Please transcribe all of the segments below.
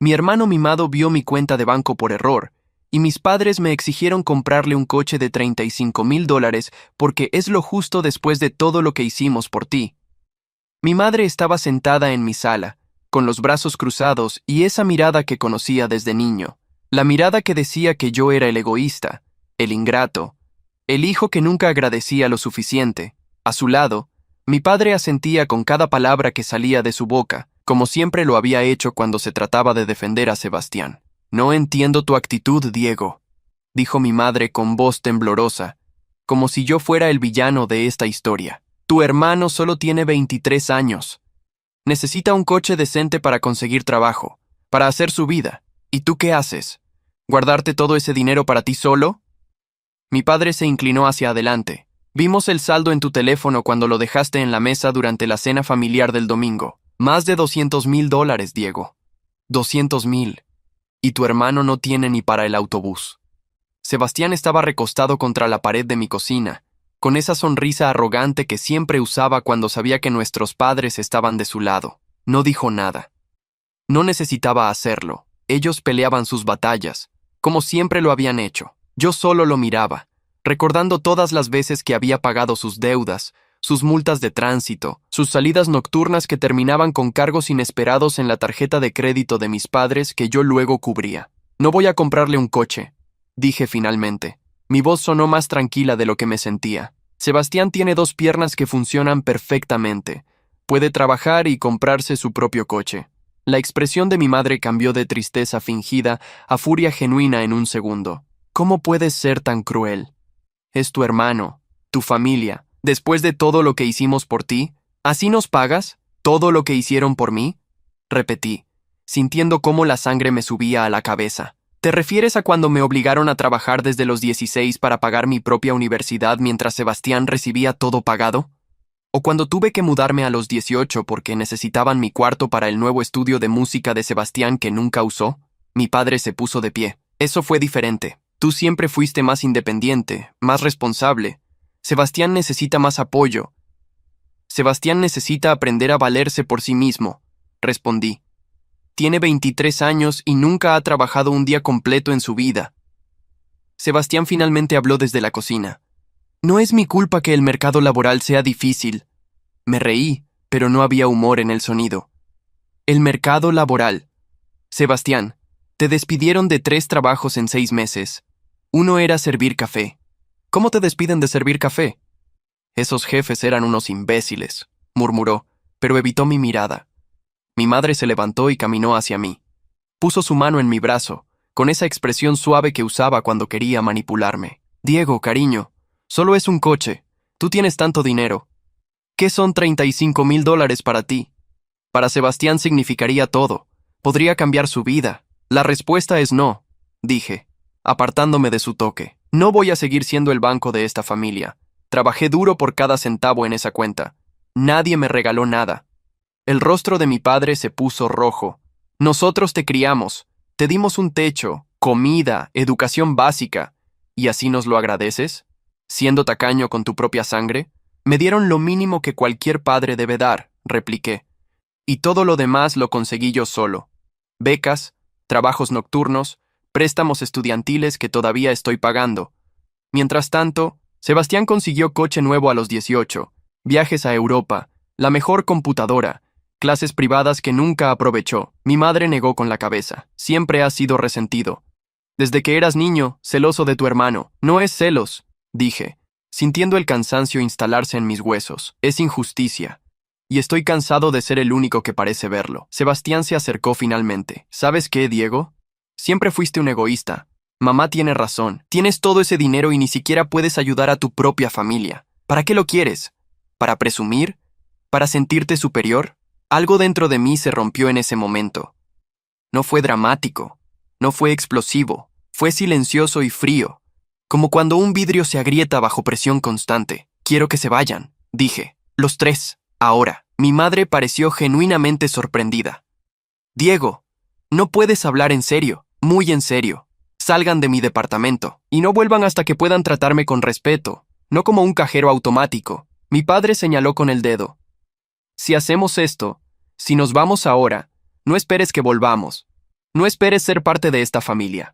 Mi hermano mimado vio mi cuenta de banco por error, y mis padres me exigieron comprarle un coche de $35,000 porque es lo justo después de todo lo que hicimos por ti. Mi madre estaba sentada en mi sala, con los brazos cruzados y esa mirada que conocía desde niño, la mirada que decía que yo era el egoísta, el ingrato, el hijo que nunca agradecía lo suficiente. A su lado, mi padre asentía con cada palabra que salía de su boca, como siempre lo había hecho cuando se trataba de defender a Sebastián. «No entiendo tu actitud, Diego», dijo mi madre con voz temblorosa, como si yo fuera el villano de esta historia. «Tu hermano solo tiene 23 años. Necesita un coche decente para conseguir trabajo, para hacer su vida. ¿Y tú qué haces? ¿Guardarte todo ese dinero para ti solo?» Mi padre se inclinó hacia adelante. «Vimos el saldo en tu teléfono cuando lo dejaste en la mesa durante la cena familiar del domingo. Más de $200,000, Diego. 200,000. Y tu hermano no tiene ni para el autobús». Sebastián estaba recostado contra la pared de mi cocina, con esa sonrisa arrogante que siempre usaba cuando sabía que nuestros padres estaban de su lado. No dijo nada. No necesitaba hacerlo. Ellos peleaban sus batallas, como siempre lo habían hecho. Yo solo lo miraba, recordando todas las veces que había pagado sus deudas, sus multas de tránsito, sus salidas nocturnas que terminaban con cargos inesperados en la tarjeta de crédito de mis padres que yo luego cubría. «No voy a comprarle un coche», dije finalmente. Mi voz sonó más tranquila de lo que me sentía. «Sebastián tiene 2 piernas que funcionan perfectamente. Puede trabajar y comprarse su propio coche». La expresión de mi madre cambió de tristeza fingida a furia genuina en un segundo. «¿Cómo puedes ser tan cruel? Es tu hermano, tu familia. Después de todo lo que hicimos por ti, ¿así nos pagas? ¿Todo lo que hicieron por mí?», repetí, sintiendo cómo la sangre me subía a la cabeza. «¿Te refieres a cuando me obligaron a trabajar desde los 16 para pagar mi propia universidad mientras Sebastián recibía todo pagado? ¿O cuando tuve que mudarme a los 18 porque necesitaban mi cuarto para el nuevo estudio de música de Sebastián que nunca usó?» Mi padre se puso de pie. «Eso fue diferente. Tú siempre fuiste más independiente, más responsable. Sebastián necesita más apoyo. Sebastián necesita aprender a valerse por sí mismo», respondí. «Tiene 23 años y nunca ha trabajado un día completo en su vida». Sebastián finalmente habló desde la cocina. «No es mi culpa que el mercado laboral sea difícil». Me reí, pero no había humor en el sonido. «El mercado laboral. Sebastián, te despidieron de 3 trabajos en 6 meses. Uno era servir café. ¿Cómo te despiden de servir café?» «Esos jefes eran unos imbéciles», murmuró, pero evitó mi mirada. Mi madre se levantó y caminó hacia mí. Puso su mano en mi brazo, con esa expresión suave que usaba cuando quería manipularme. «Diego, cariño, solo es un coche. Tú tienes tanto dinero. ¿Qué son $35,000 para ti? Para Sebastián significaría todo. Podría cambiar su vida. La respuesta es no», dije, apartándome de su toque. «No voy a seguir siendo el banco de esta familia. Trabajé duro por cada centavo en esa cuenta. Nadie me regaló nada». El rostro de mi padre se puso rojo. «Nosotros te criamos, te dimos un techo, comida, educación básica. ¿Y así nos lo agradeces? ¿Siendo tacaño con tu propia sangre?» «Me dieron lo mínimo que cualquier padre debe dar», repliqué. «Y todo lo demás lo conseguí yo solo. Becas, trabajos nocturnos, préstamos estudiantiles que todavía estoy pagando. Mientras tanto, Sebastián consiguió coche nuevo a los 18, viajes a Europa, la mejor computadora, clases privadas que nunca aprovechó». Mi madre negó con la cabeza. «Siempre has sido resentido. Desde que eras niño, celoso de tu hermano». «No es celos», dije, sintiendo el cansancio instalarse en mis huesos. «Es injusticia. Y estoy cansado de ser el único que parece verlo». Sebastián se acercó finalmente. «¿Sabes qué, Diego? Siempre fuiste un egoísta. Mamá tiene razón. Tienes todo ese dinero y ni siquiera puedes ayudar a tu propia familia. ¿Para qué lo quieres? ¿Para presumir? ¿Para sentirte superior?» Algo dentro de mí se rompió en ese momento. No fue dramático, no fue explosivo, fue silencioso y frío, como cuando un vidrio se agrieta bajo presión constante. «Quiero que se vayan», dije. «Los 3, ahora». Mi madre pareció genuinamente sorprendida. «Diego, no puedes hablar en serio, muy en serio. Salgan de mi departamento, y no vuelvan hasta que puedan tratarme con respeto, no como un cajero automático». Mi padre señaló con el dedo. «Si hacemos esto, si nos vamos ahora, no esperes que volvamos. No esperes ser parte de esta familia.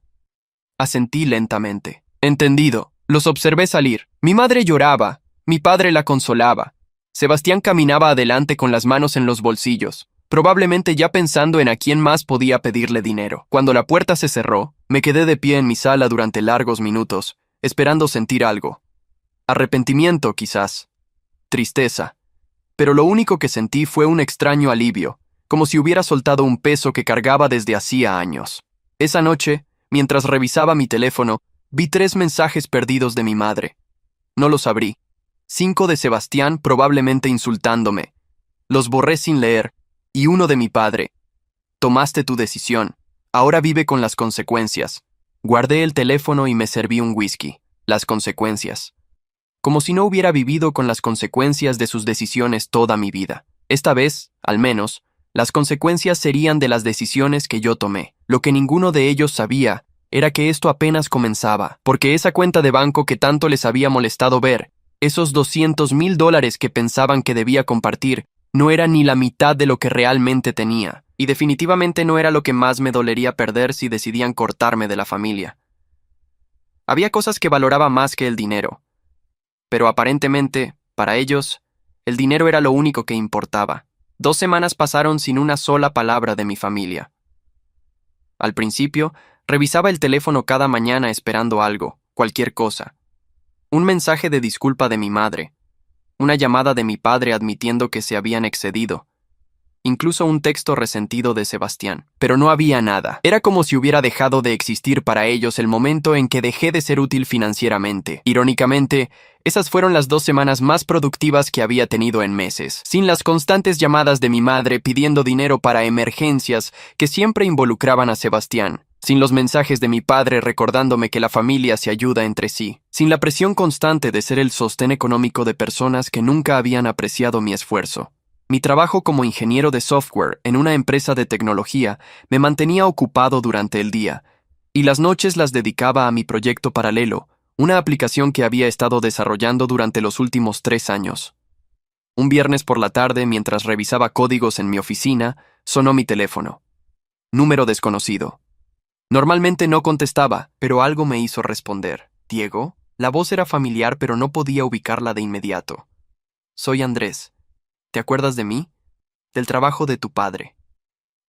Asentí lentamente. Entendido. Los observé salir. Mi madre lloraba. Mi padre la consolaba. Sebastián caminaba adelante con las manos en los bolsillos, probablemente ya pensando en a quién más podía pedirle dinero. Cuando la puerta se cerró, me quedé de pie en mi sala durante largos minutos, esperando sentir algo. Arrepentimiento, quizás. Tristeza. Pero lo único que sentí fue un extraño alivio, como si hubiera soltado un peso que cargaba desde hacía años. Esa noche, mientras revisaba mi teléfono, vi 3 mensajes perdidos de mi madre. No los abrí. 5 de Sebastián probablemente insultándome. Los borré sin leer, y uno de mi padre. Tomaste tu decisión. Ahora vive con las consecuencias. Guardé el teléfono y me serví un whisky. Las consecuencias. Como si no hubiera vivido con las consecuencias de sus decisiones toda mi vida. Esta vez, al menos, las consecuencias serían de las decisiones que yo tomé. Lo que ninguno de ellos sabía era que esto apenas comenzaba, porque esa cuenta de banco que tanto les había molestado ver, esos $200,000 que pensaban que debía compartir, no era ni la mitad de lo que realmente tenía, y definitivamente no era lo que más me dolería perder si decidían cortarme de la familia. Había cosas que valoraba más que el dinero, pero aparentemente, para ellos, el dinero era lo único que importaba. 2 semanas pasaron sin una sola palabra de mi familia. Al principio, revisaba el teléfono cada mañana esperando algo, cualquier cosa. Un mensaje de disculpa de mi madre, una llamada de mi padre admitiendo que se habían excedido, incluso un texto resentido de Sebastián. Pero no había nada. Era como si hubiera dejado de existir para ellos el momento en que dejé de ser útil financieramente. Irónicamente, esas fueron las 2 semanas más productivas que había tenido en meses, sin las constantes llamadas de mi madre pidiendo dinero para emergencias que siempre involucraban a Sebastián, sin los mensajes de mi padre recordándome que la familia se ayuda entre sí, sin la presión constante de ser el sostén económico de personas que nunca habían apreciado mi esfuerzo. Mi trabajo como ingeniero de software en una empresa de tecnología me mantenía ocupado durante el día, y las noches las dedicaba a mi proyecto paralelo, una aplicación que había estado desarrollando durante los últimos 3 años. Un viernes por la tarde, mientras revisaba códigos en mi oficina, sonó mi teléfono. Número desconocido. Normalmente no contestaba, pero algo me hizo responder. ¿Diego? La voz era familiar, pero no podía ubicarla de inmediato. Soy Andrés. ¿Te acuerdas de mí? Del trabajo de tu padre.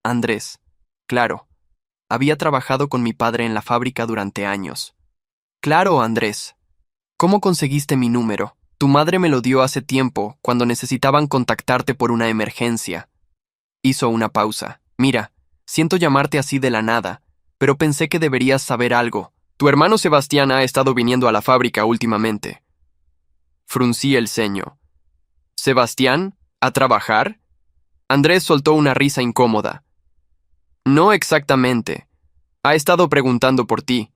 Andrés. Claro. Había trabajado con mi padre en la fábrica durante años. Claro, Andrés. ¿Cómo conseguiste mi número? Tu madre me lo dio hace tiempo, cuando necesitaban contactarte por una emergencia. Hizo una pausa. Mira, siento llamarte así de la nada, pero pensé que deberías saber algo. Tu hermano Sebastián ha estado viniendo a la fábrica últimamente. Fruncí el ceño. ¿Sebastián? ¿A trabajar? Andrés soltó una risa incómoda. No exactamente. Ha estado preguntando por ti,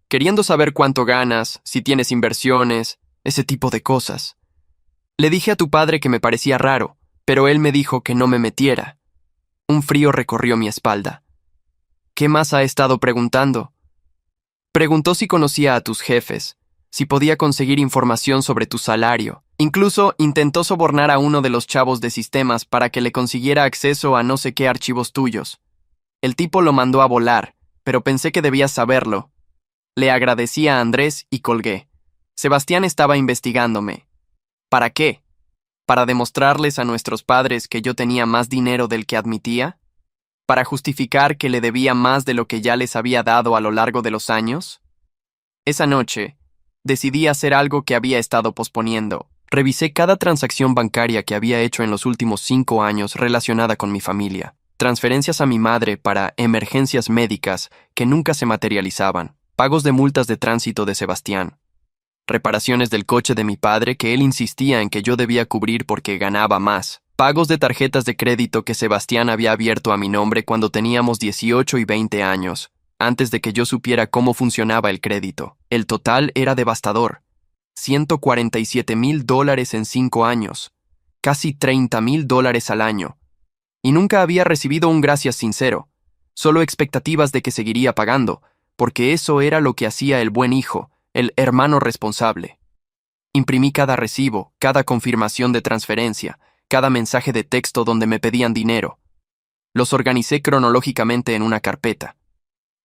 queriendo saber cuánto ganas, si tienes inversiones, ese tipo de cosas. Le dije a tu padre que me parecía raro, pero él me dijo que no me metiera. Un frío recorrió mi espalda. ¿Qué más ha estado preguntando? Preguntó si conocía a tus jefes, si podía conseguir información sobre tu salario. Incluso intentó sobornar a uno de los chavos de sistemas para que le consiguiera acceso a no sé qué archivos tuyos. El tipo lo mandó a volar, pero pensé que debías saberlo. Le agradecí a Andrés y colgué. Sebastián estaba investigándome. ¿Para qué? ¿Para demostrarles a nuestros padres que yo tenía más dinero del que admitía? ¿Para justificar que le debía más de lo que ya les había dado a lo largo de los años? Esa noche, decidí hacer algo que había estado posponiendo. Revisé cada transacción bancaria que había hecho en los últimos 5 años relacionada con mi familia. Transferencias a mi madre para emergencias médicas que nunca se materializaban. Pagos de multas de tránsito de Sebastián. Reparaciones del coche de mi padre que él insistía en que yo debía cubrir porque ganaba más. Pagos de tarjetas de crédito que Sebastián había abierto a mi nombre cuando teníamos 18 y 20 años, antes de que yo supiera cómo funcionaba el crédito. El total era devastador. $147,000 en 5 años. Casi $30,000 al año. Y nunca había recibido un gracias sincero, solo expectativas de que seguiría pagando, porque eso era lo que hacía el buen hijo, el hermano responsable. Imprimí cada recibo, cada confirmación de transferencia, cada mensaje de texto donde me pedían dinero. Los organicé cronológicamente en una carpeta.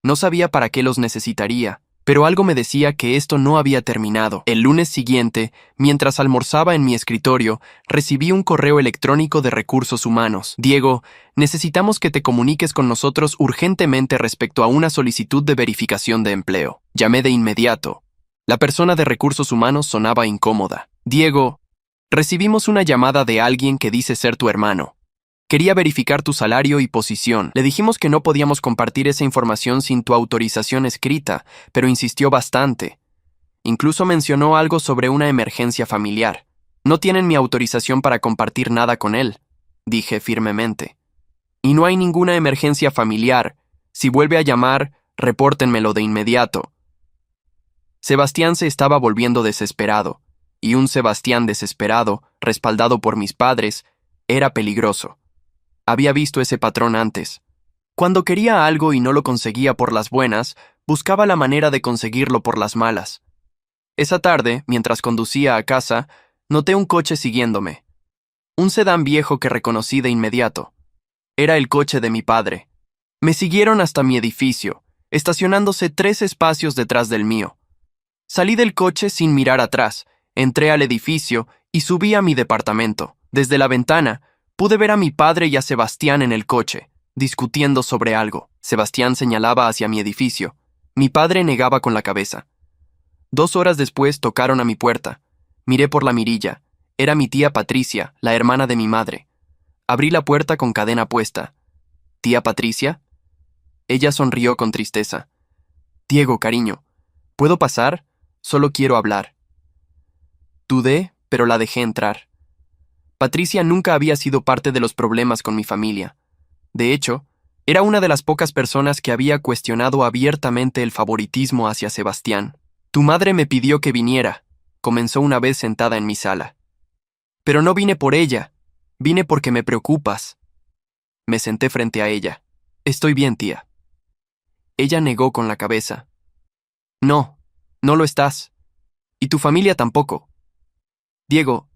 No sabía para qué los necesitaría, pero algo me decía que esto no había terminado. El lunes siguiente, mientras almorzaba en mi escritorio, recibí un correo electrónico de Recursos Humanos. Diego, necesitamos que te comuniques con nosotros urgentemente respecto a una solicitud de verificación de empleo. Llamé de inmediato. La persona de Recursos Humanos sonaba incómoda. Diego, recibimos una llamada de alguien que dice ser tu hermano. Quería verificar tu salario y posición. Le dijimos que no podíamos compartir esa información sin tu autorización escrita, pero insistió bastante. Incluso mencionó algo sobre una emergencia familiar. No tienen mi autorización para compartir nada con él, dije firmemente. Y no hay ninguna emergencia familiar. Si vuelve a llamar, repórtenmelo de inmediato. Sebastián se estaba volviendo desesperado, y un Sebastián desesperado, respaldado por mis padres, era peligroso. Había visto ese patrón antes. Cuando quería algo y no lo conseguía por las buenas, buscaba la manera de conseguirlo por las malas. Esa tarde, mientras conducía a casa, noté un coche siguiéndome. Un sedán viejo que reconocí de inmediato. Era el coche de mi padre. Me siguieron hasta mi edificio, estacionándose 3 espacios detrás del mío. Salí del coche sin mirar atrás, entré al edificio y subí a mi departamento. Desde la ventana, pude ver a mi padre y a Sebastián en el coche, discutiendo sobre algo. Sebastián señalaba hacia mi edificio. Mi padre negaba con la cabeza. 2 horas después tocaron a mi puerta. Miré por la mirilla. Era mi tía Patricia, la hermana de mi madre. Abrí la puerta con cadena puesta. ¿Tía Patricia? Ella sonrió con tristeza. Diego, cariño, ¿puedo pasar? Solo quiero hablar. Dudé, pero la dejé entrar. Patricia nunca había sido parte de los problemas con mi familia. De hecho, era una de las pocas personas que había cuestionado abiertamente el favoritismo hacia Sebastián. Tu madre me pidió que viniera, comenzó una vez sentada en mi sala. Pero no vine por ella, vine porque me preocupas. Me senté frente a ella. Estoy bien, tía. Ella negó con la cabeza. No, no lo estás. Y tu familia tampoco. Diego,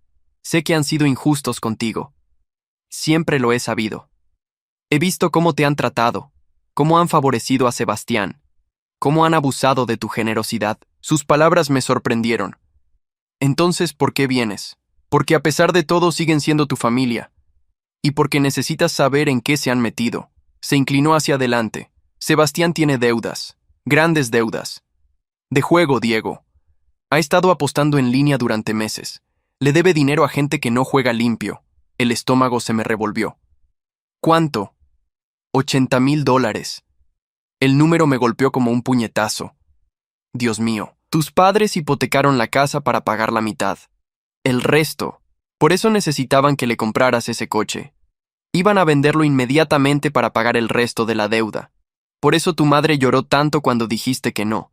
sé que han sido injustos contigo. Siempre lo he sabido. He visto cómo te han tratado, cómo han favorecido a Sebastián, cómo han abusado de tu generosidad. Sus palabras me sorprendieron. Entonces, ¿por qué vienes? Porque a pesar de todo siguen siendo tu familia. Y porque necesitas saber en qué se han metido. Se inclinó hacia adelante. Sebastián tiene deudas, grandes deudas. De juego, Diego. Ha estado apostando en línea durante meses. Le debe dinero a gente que no juega limpio. El estómago se me revolvió. ¿Cuánto? $80,000. El número me golpeó como un puñetazo. Dios mío, tus padres hipotecaron la casa para pagar la mitad. El resto. Por eso necesitaban que le compraras ese coche. Iban a venderlo inmediatamente para pagar el resto de la deuda. Por eso tu madre lloró tanto cuando dijiste que no.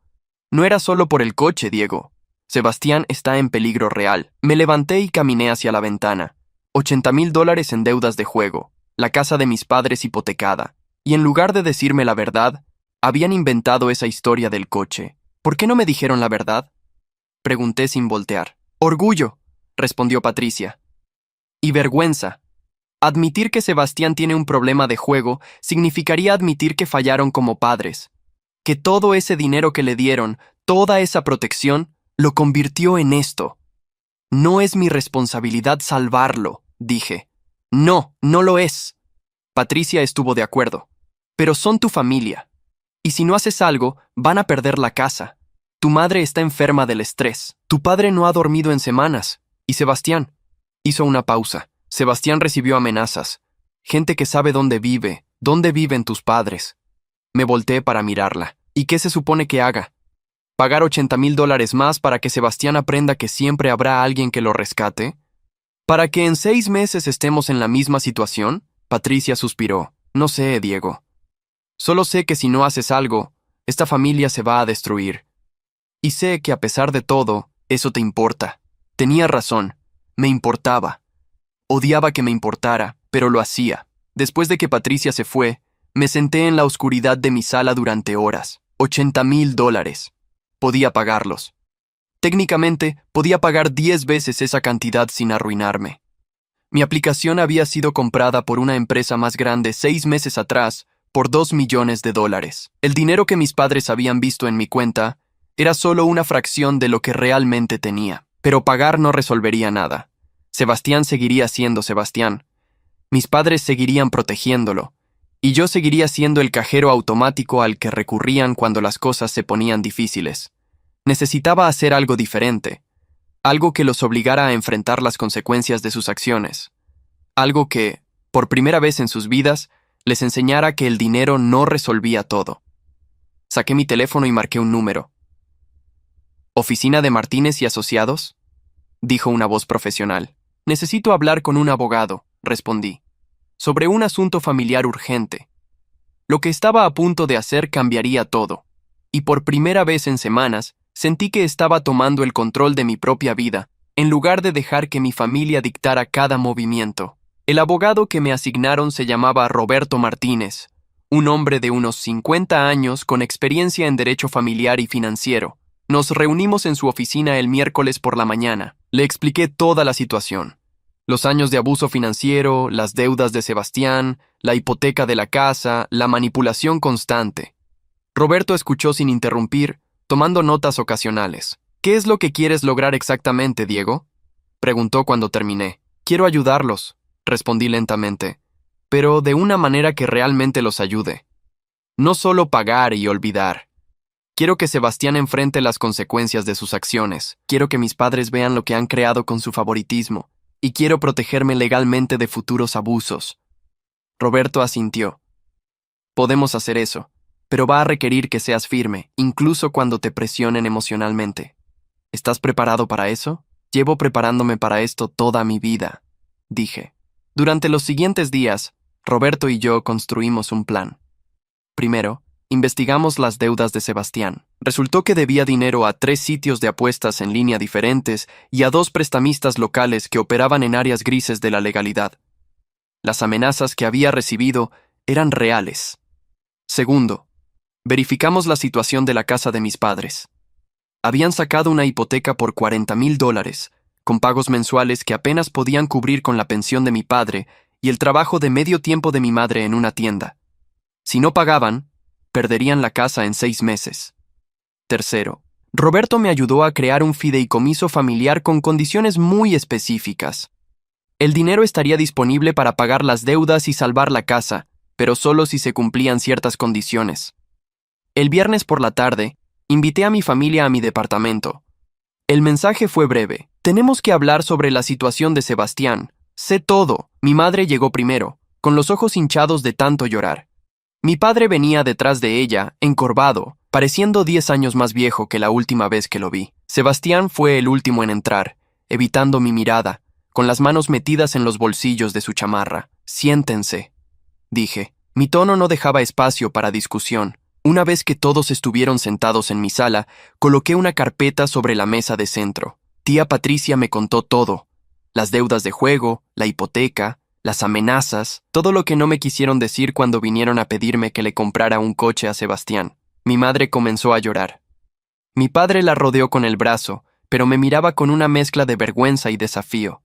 No era solo por el coche, Diego. Sebastián está en peligro real. Me levanté y caminé hacia la ventana. $80,000 en deudas de juego, la casa de mis padres hipotecada. Y en lugar de decirme la verdad, habían inventado esa historia del coche. ¿Por qué no me dijeron la verdad? Pregunté sin voltear. Orgullo, respondió Patricia. Y vergüenza. Admitir que Sebastián tiene un problema de juego significaría admitir que fallaron como padres. Que todo ese dinero que le dieron, toda esa protección, lo convirtió en esto. No es mi responsabilidad salvarlo, dije. No, no lo es. Patricia estuvo de acuerdo. Pero son tu familia. Y si no haces algo, van a perder la casa. Tu madre está enferma del estrés. Tu padre no ha dormido en semanas. ¿Y Sebastián? Hizo una pausa. Sebastián recibió amenazas. Gente que sabe dónde viven tus padres. Me volteé para mirarla. ¿Y qué se supone que haga? ¿Pagar $80,000 más para que Sebastián aprenda que siempre habrá alguien que lo rescate? ¿Para que en 6 meses estemos en la misma situación? Patricia suspiró. No sé, Diego. Solo sé que si no haces algo, esta familia se va a destruir. Y sé que a pesar de todo, eso te importa. Tenía razón. Me importaba. Odiaba que me importara, pero lo hacía. Después de que Patricia se fue, me senté en la oscuridad de mi sala durante horas. $80,000. Podía pagarlos. Técnicamente, podía pagar 10 veces esa cantidad sin arruinarme. Mi aplicación había sido comprada por una empresa más grande 6 meses atrás por $2 millones. El dinero que mis padres habían visto en mi cuenta era solo una fracción de lo que realmente tenía. Pero pagar no resolvería nada. Sebastián seguiría siendo Sebastián. Mis padres seguirían protegiéndolo. Y yo seguiría siendo el cajero automático al que recurrían cuando las cosas se ponían difíciles. Necesitaba hacer algo diferente. Algo que los obligara a enfrentar las consecuencias de sus acciones. Algo que, por primera vez en sus vidas, les enseñara que el dinero no resolvía todo. Saqué mi teléfono y marqué un número. ¿Oficina de Martínez y Asociados?, dijo una voz profesional. Necesito hablar con un abogado, respondí, sobre un asunto familiar urgente. Lo que estaba a punto de hacer cambiaría todo, y por primera vez en semanas sentí que estaba tomando el control de mi propia vida, en lugar de dejar que mi familia dictara cada movimiento. El abogado que me asignaron se llamaba Roberto Martínez, un hombre de unos 50 años con experiencia en derecho familiar y financiero. Nos reunimos en su oficina el miércoles por la mañana. Le expliqué toda la situación. Los años de abuso financiero, las deudas de Sebastián, la hipoteca de la casa, la manipulación constante. Roberto escuchó sin interrumpir, tomando notas ocasionales. ¿Qué es lo que quieres lograr exactamente, Diego?, preguntó cuando terminé. Quiero ayudarlos, respondí lentamente, pero de una manera que realmente los ayude. No solo pagar y olvidar. Quiero que Sebastián enfrente las consecuencias de sus acciones. Quiero que mis padres vean lo que han creado con su favoritismo. Y quiero protegerme legalmente de futuros abusos. Roberto asintió. Podemos hacer eso, pero va a requerir que seas firme, incluso cuando te presionen emocionalmente. ¿Estás preparado para eso? Llevo preparándome para esto toda mi vida, dije. Durante los siguientes días, Roberto y yo construimos un plan. Primero, investigamos las deudas de Sebastián. Resultó que debía dinero a 3 sitios de apuestas en línea diferentes y a 2 prestamistas locales que operaban en áreas grises de la legalidad. Las amenazas que había recibido eran reales. Segundo, verificamos la situación de la casa de mis padres. Habían sacado una hipoteca por $40,000, con pagos mensuales que apenas podían cubrir con la pensión de mi padre y el trabajo de medio tiempo de mi madre en una tienda. Si no pagaban, perderían la casa en 6 meses. Tercero, Roberto me ayudó a crear un fideicomiso familiar con condiciones muy específicas. El dinero estaría disponible para pagar las deudas y salvar la casa, pero solo si se cumplían ciertas condiciones. El viernes por la tarde, invité a mi familia a mi departamento. El mensaje fue breve. Tenemos que hablar sobre la situación de Sebastián. Sé todo. Mi madre llegó primero, con los ojos hinchados de tanto llorar. Mi padre venía detrás de ella, encorvado, pareciendo 10 años más viejo que la última vez que lo vi. Sebastián fue el último en entrar, evitando mi mirada, con las manos metidas en los bolsillos de su chamarra. Siéntense, dije. Mi tono no dejaba espacio para discusión. Una vez que todos estuvieron sentados en mi sala, coloqué una carpeta sobre la mesa de centro. Tía Patricia me contó todo. Las deudas de juego, la hipoteca, las amenazas, todo lo que no me quisieron decir cuando vinieron a pedirme que le comprara un coche a Sebastián. Mi madre comenzó a llorar. Mi padre la rodeó con el brazo, pero me miraba con una mezcla de vergüenza y desafío.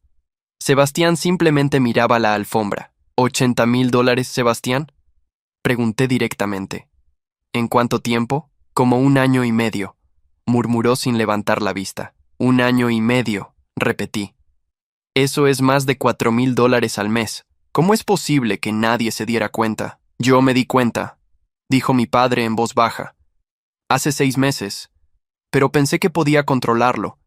Sebastián simplemente miraba la alfombra. $80,000, Sebastián? Pregunté directamente. ¿En cuánto tiempo? Como 1 año y medio, murmuró sin levantar la vista. 1 año y medio, repetí. Eso es más de $4,000 al mes. ¿Cómo es posible que nadie se diera cuenta? Yo me di cuenta, dijo mi padre en voz baja. Hace 6 meses. Pero pensé que podía controlarlo.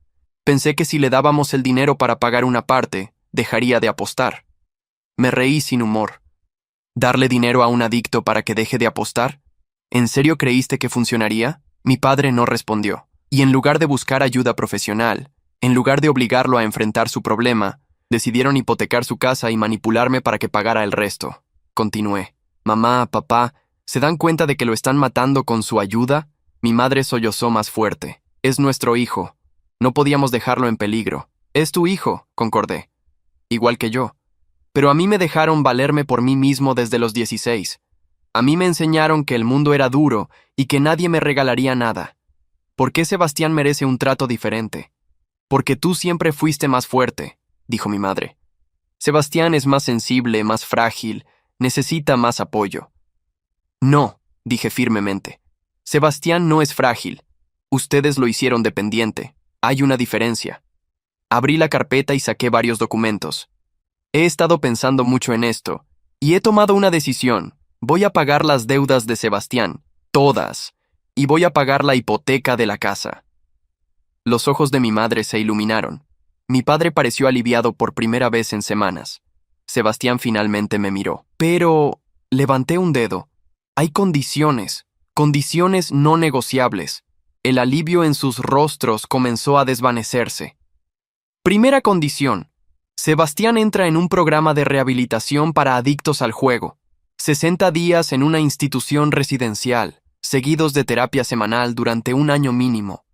Pensé que si le dábamos el dinero para pagar una parte, dejaría de apostar. Me reí sin humor. ¿Darle dinero a un adicto para que deje de apostar? ¿En serio creíste que funcionaría? Mi padre no respondió. Y en lugar de buscar ayuda profesional, en lugar de obligarlo a enfrentar su problema, decidieron hipotecar su casa y manipularme para que pagara el resto. Continué. Mamá, papá, ¿se dan cuenta de que lo están matando con su ayuda? Mi madre sollozó más fuerte. Es nuestro hijo. No podíamos dejarlo en peligro. Es tu hijo, concordé. Igual que yo. Pero a mí me dejaron valerme por mí mismo desde los 16. A mí me enseñaron que el mundo era duro y que nadie me regalaría nada. ¿Por qué Sebastián merece un trato diferente? Porque tú siempre fuiste más fuerte, dijo mi madre. Sebastián es más sensible, más frágil, necesita más apoyo. No, dije firmemente. Sebastián no es frágil. Ustedes lo hicieron dependiente. Hay una diferencia. Abrí la carpeta y saqué varios documentos. He estado pensando mucho en esto, y he tomado una decisión. Voy a pagar las deudas de Sebastián, todas, y voy a pagar la hipoteca de la casa. Los ojos de mi madre se iluminaron. Mi padre pareció aliviado por primera vez en semanas. Sebastián finalmente me miró. Pero levanté un dedo. Hay condiciones no negociables. El alivio en sus rostros comenzó a desvanecerse. Primera condición. Sebastián entra en un programa de rehabilitación para adictos al juego. 60 días en una institución residencial, seguidos de terapia semanal durante un año mínimo.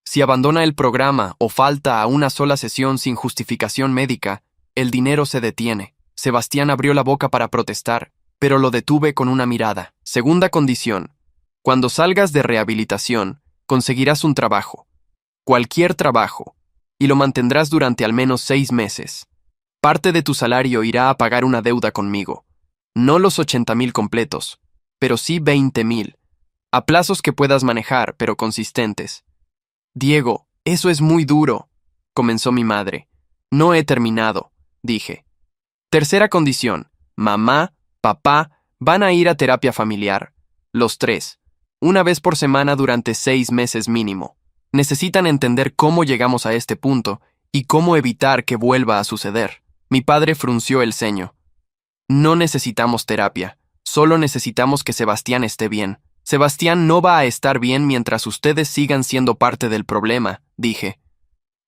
Si abandona el programa o falta a una sola sesión sin justificación médica, el dinero se detiene. Sebastián abrió la boca para protestar, pero lo detuve con una mirada. Segunda condición. Cuando salgas de rehabilitación, conseguirás un trabajo. Cualquier trabajo. Y lo mantendrás durante al menos 6 meses. Parte de tu salario irá a pagar una deuda conmigo. No los 80,000 completos, pero sí 20,000. A plazos que puedas manejar, pero consistentes. Diego, eso es muy duro, comenzó mi madre. No he terminado, dije. Tercera condición. Mamá, papá, van a ir a terapia familiar. Los 3. Una vez por semana durante 6 meses mínimo. Necesitan entender cómo llegamos a este punto y cómo evitar que vuelva a suceder. Mi padre frunció el ceño. No necesitamos terapia, solo necesitamos que Sebastián esté bien. Sebastián no va a estar bien mientras ustedes sigan siendo parte del problema, dije.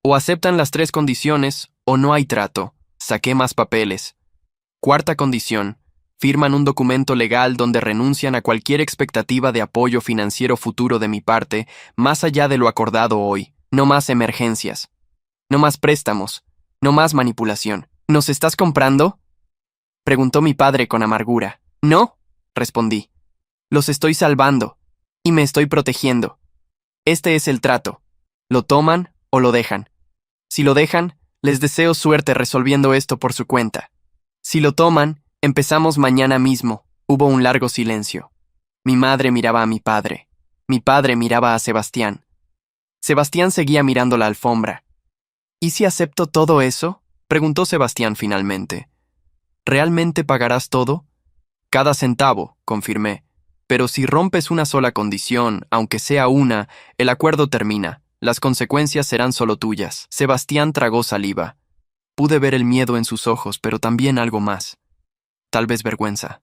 O aceptan las 3 condiciones, o no hay trato. Saqué más papeles. Cuarta condición. Firman un documento legal donde renuncian a cualquier expectativa de apoyo financiero futuro de mi parte, más allá de lo acordado hoy. No más emergencias. No más préstamos. No más manipulación. ¿Nos estás comprando?, preguntó mi padre con amargura. No, respondí. Los estoy salvando, y me estoy protegiendo. Este es el trato. Lo toman o lo dejan. Si lo dejan, les deseo suerte resolviendo esto por su cuenta. Si lo toman, empezamos mañana mismo. Hubo un largo silencio. Mi madre miraba a mi padre. Mi padre miraba a Sebastián. Sebastián seguía mirando la alfombra. ¿Y si acepto todo eso?, preguntó Sebastián finalmente. ¿Realmente pagarás todo? Cada centavo, confirmé. Pero si rompes una sola condición, aunque sea una, el acuerdo termina. Las consecuencias serán solo tuyas. Sebastián tragó saliva. Pude ver el miedo en sus ojos, pero también algo más. Tal vez vergüenza.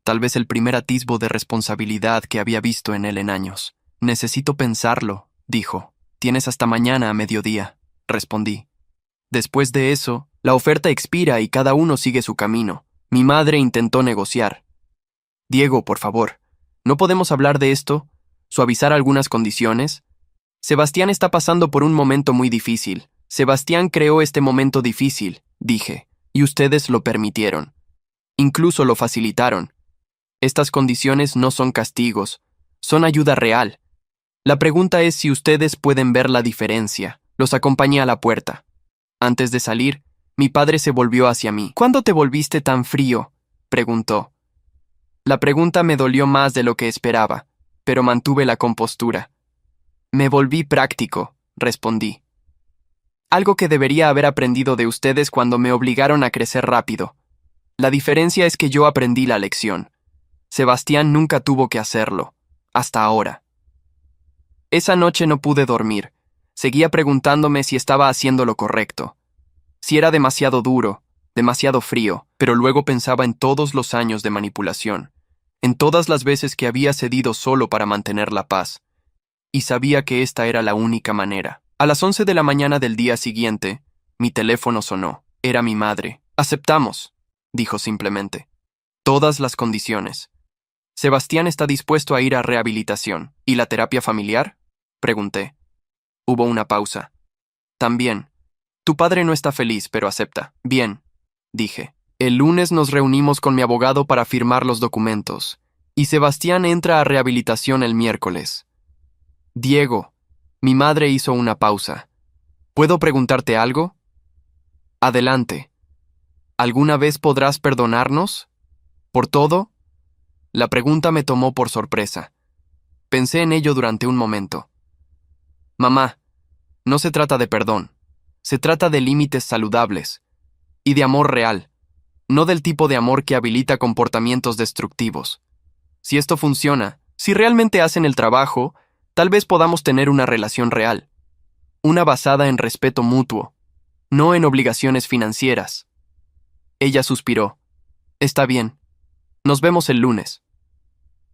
Tal vez el primer atisbo de responsabilidad que había visto en él en años. Necesito pensarlo, dijo. Tienes hasta mañana a mediodía, respondí. Después de eso, la oferta expira y cada uno sigue su camino. Mi madre intentó negociar. Diego, por favor, ¿no podemos hablar de esto? ¿Suavizar algunas condiciones? Sebastián está pasando por un momento muy difícil. Sebastián creó este momento difícil, dije, y ustedes lo permitieron. Incluso lo facilitaron. Estas condiciones no son castigos, son ayuda real. La pregunta es si ustedes pueden ver la diferencia. Los acompañé a la puerta. Antes de salir, mi padre se volvió hacia mí. ¿Cuándo te volviste tan frío?, preguntó. La pregunta me dolió más de lo que esperaba, pero mantuve la compostura. Me volví práctico, respondí. Algo que debería haber aprendido de ustedes cuando me obligaron a crecer rápido. La diferencia es que yo aprendí la lección. Sebastián nunca tuvo que hacerlo, hasta ahora. Esa noche no pude dormir. Seguía preguntándome si estaba haciendo lo correcto. Si era demasiado duro, demasiado frío, pero luego pensaba en todos los años de manipulación, en todas las veces que había cedido solo para mantener la paz, y sabía que esta era la única manera. A las 11 de la mañana del día siguiente, mi teléfono sonó. Era mi madre. Aceptamos, dijo simplemente. Todas las condiciones. Sebastián está dispuesto a ir a rehabilitación. ¿Y la terapia familiar?, pregunté. Hubo una pausa. También. Tu padre no está feliz, pero acepta. Bien, dije. El lunes nos reunimos con mi abogado para firmar los documentos, y Sebastián entra a rehabilitación el miércoles. Diego, mi madre hizo una pausa. ¿Puedo preguntarte algo? Adelante. ¿Alguna vez podrás perdonarnos? ¿Por todo? La pregunta me tomó por sorpresa. Pensé en ello durante un momento. Mamá, no se trata de perdón. Se trata de límites saludables y de amor real, no del tipo de amor que habilita comportamientos destructivos. Si esto funciona, si realmente hacen el trabajo, tal vez podamos tener una relación real, una basada en respeto mutuo, no en obligaciones financieras. Ella suspiró. Está bien. Nos vemos el lunes.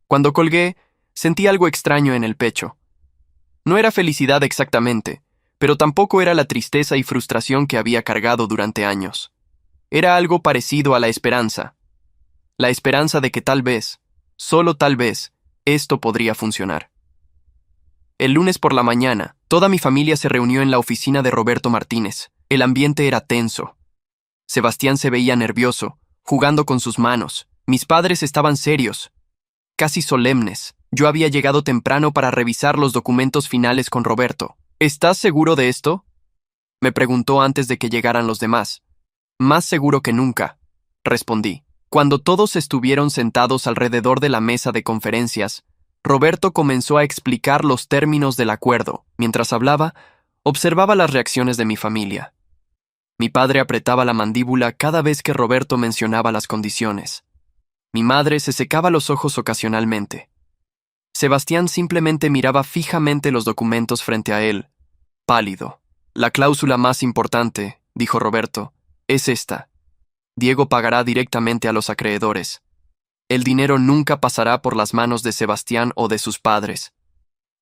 Cuando colgué, sentí algo extraño en el pecho. No era felicidad exactamente, pero tampoco era la tristeza y frustración que había cargado durante años. Era algo parecido a la esperanza de que tal vez, solo tal vez, esto podría funcionar. El lunes por la mañana, toda mi familia se reunió en la oficina de Roberto Martínez. El ambiente era tenso. Sebastián se veía nervioso, jugando con sus manos. Mis padres estaban serios, casi solemnes. Yo había llegado temprano para revisar los documentos finales con Roberto. ¿Estás seguro de esto?, me preguntó antes de que llegaran los demás. Más seguro que nunca, respondí. Cuando todos estuvieron sentados alrededor de la mesa de conferencias, Roberto comenzó a explicar los términos del acuerdo. Mientras hablaba, observaba las reacciones de mi familia. Mi padre apretaba la mandíbula cada vez que Roberto mencionaba las condiciones. Mi madre se secaba los ojos ocasionalmente. Sebastián simplemente miraba fijamente los documentos frente a él, pálido. La cláusula más importante, dijo Roberto, es esta. Diego pagará directamente a los acreedores. El dinero nunca pasará por las manos de Sebastián o de sus padres.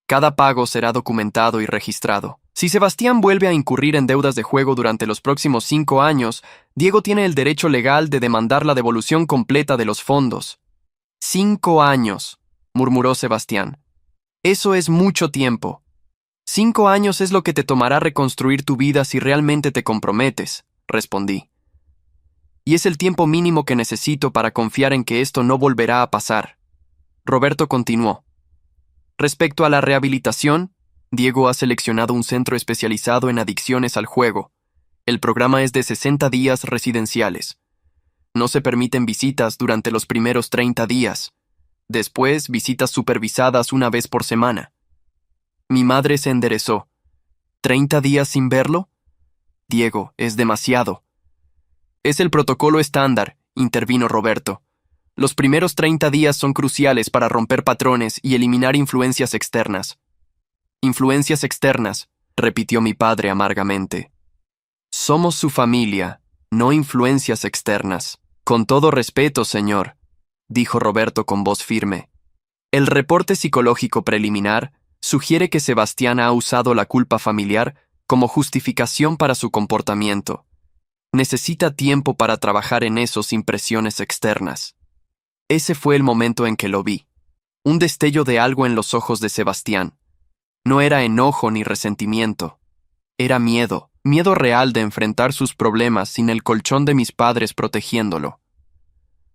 Cada pago será documentado y registrado. Si Sebastián vuelve a incurrir en deudas de juego durante los próximos 5 años, Diego tiene el derecho legal de demandar la devolución completa de los fondos. 5 años, murmuró Sebastián. Eso es mucho tiempo. 5 años es lo que te tomará reconstruir tu vida si realmente te comprometes, respondí. Y es el tiempo mínimo que necesito para confiar en que esto no volverá a pasar. Roberto continuó. Respecto a la rehabilitación, Diego ha seleccionado un centro especializado en adicciones al juego. El programa es de 60 días residenciales. No se permiten visitas durante los primeros 30 días. Después, visitas supervisadas una vez por semana. Mi madre se enderezó. ¿30 días sin verlo? Diego, es demasiado. Es el protocolo estándar, intervino Roberto. Los primeros 30 días son cruciales para romper patrones y eliminar influencias externas. Influencias externas, repitió mi padre amargamente. Somos su familia, no influencias externas. Con todo respeto, señor, dijo Roberto con voz firme. El reporte psicológico preliminar sugiere que Sebastián ha usado la culpa familiar como justificación para su comportamiento. Necesita tiempo para trabajar en eso sin presiones externas. Ese fue el momento en que lo vi. Un destello de algo en los ojos de Sebastián. No era enojo ni resentimiento. Era miedo, miedo real de enfrentar sus problemas sin el colchón de mis padres protegiéndolo.